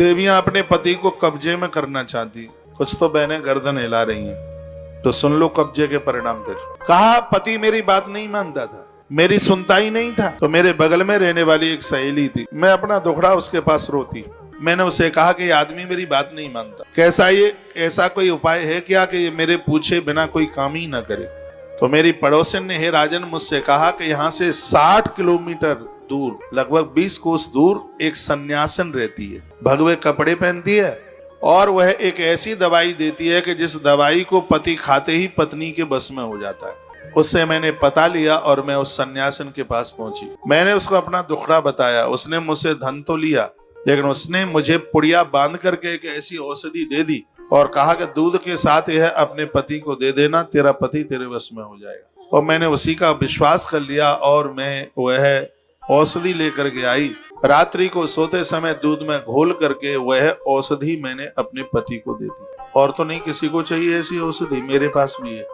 देवियां अपने पति को कब्जे में करना चाहती, कुछ तो बहनें गर्दन हिला रही हैं, तो सुन लो कब्जे के परिणाम तेरे। कहा पति मेरी बात नहीं मानता था, मेरी सुनता ही नहीं था। तो मेरे बगल में रहने वाली एक सहेली थी, मैं अपना दुखड़ा उसके पास रोती। मैंने उसे कहा कि ये आदमी मेरी बात नहीं मानता, कैसा ये ऐसा कोई उपाय है क्या कि ये मेरे पूछे बिना कोई काम ही ना करे। तो मेरी पड़ोसन ने हे राजन मुझसे कहा कि यहाँ से 60 किलोमीटर दूर, लगभग 20 कोस दूर एक सन्यासन रहती है, भगवे कपड़े पहनती है और वह एक ऐसी दवाई देती है कि जिस दवाई को पति खाते ही पत्नी के बस में हो जाता है। उससे मैंने पता लिया और मैं उस सन्यासन के पास पहुंची। मैंने उसको अपना दुखड़ा बताया, उसने मुझसे धन तो लिया, लेकिन उसने मुझे पुड़िया बांध करके एक ऐसी औषधि दे दी और कहा कि दूध के साथ यह अपने पति को दे देना, तेरा पति तेरे वश में हो जाएगा। और मैंने उसी का विश्वास कर लिया और मैं वह औषधि लेकर के आई। रात्रि को सोते समय दूध में घोल करके वह औषधि मैंने अपने पति को दे दी। और तो नहीं किसी को चाहिए ऐसी औषधि, मेरे पास भी है,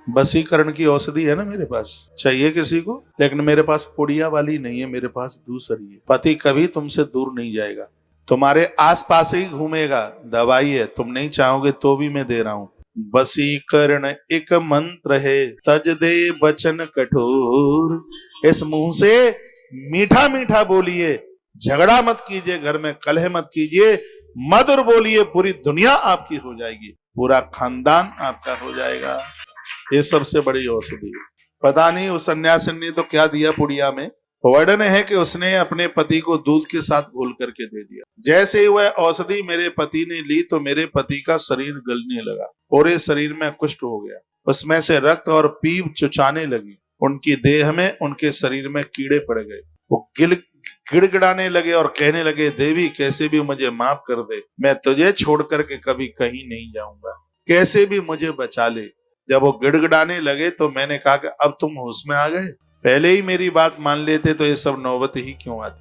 वशीकरण की औषधि है ना मेरे पास, चाहिए किसी को, लेकिन मेरे पास पुड़िया वाली नहीं है, मेरे पास दूसरी है। पति कभी तुमसे दूर नहीं जाएगा, तुम्हारे आसपास ही घूमेगा, दवाई है, तुम नहीं चाहोगे तो भी मैं दे रहा हूं। वशीकरण एक मंत्र है, तज दे वचन कठोर। इस मुंह से मीठा मीठा बोलिए, झगड़ा मत कीजिए, घर में कलह मत कीजिए, मधुर बोलिए, पूरी दुनिया आपकी हो जाएगी, पूरा खानदान आपका हो जाएगा। ये सबसे बड़ी औषधि है। पता नहीं उस सन्यासी ने तो क्या दिया पुड़िया में। वर्णन है कि उसने अपने पति को दूध के साथ घोल करके दे दिया। जैसे ही वह औषधि मेरे पति ने ली तो मेरे पति का शरीर गलने लगा, पूरे शरीर में कुष्ठ हो गया, उसमें से रक्त और पीप चुचाने लगी, उनकी देह में, उनके शरीर में कीड़े पड़ गए। वो गिड़गिड़ाने लगे और कहने लगे, देवी कैसे भी मुझे माफ कर दे, मैं तुझे छोड़ करके कभी कहीं नहीं जाऊंगा, कैसे भी मुझे बचा ले। जब वो गिड़गिड़ाने लगे तो मैंने कहा कि अब तुम होश में आ गए, पहले ही मेरी बात मान लेते तो ये सब नौबत ही क्यों आती।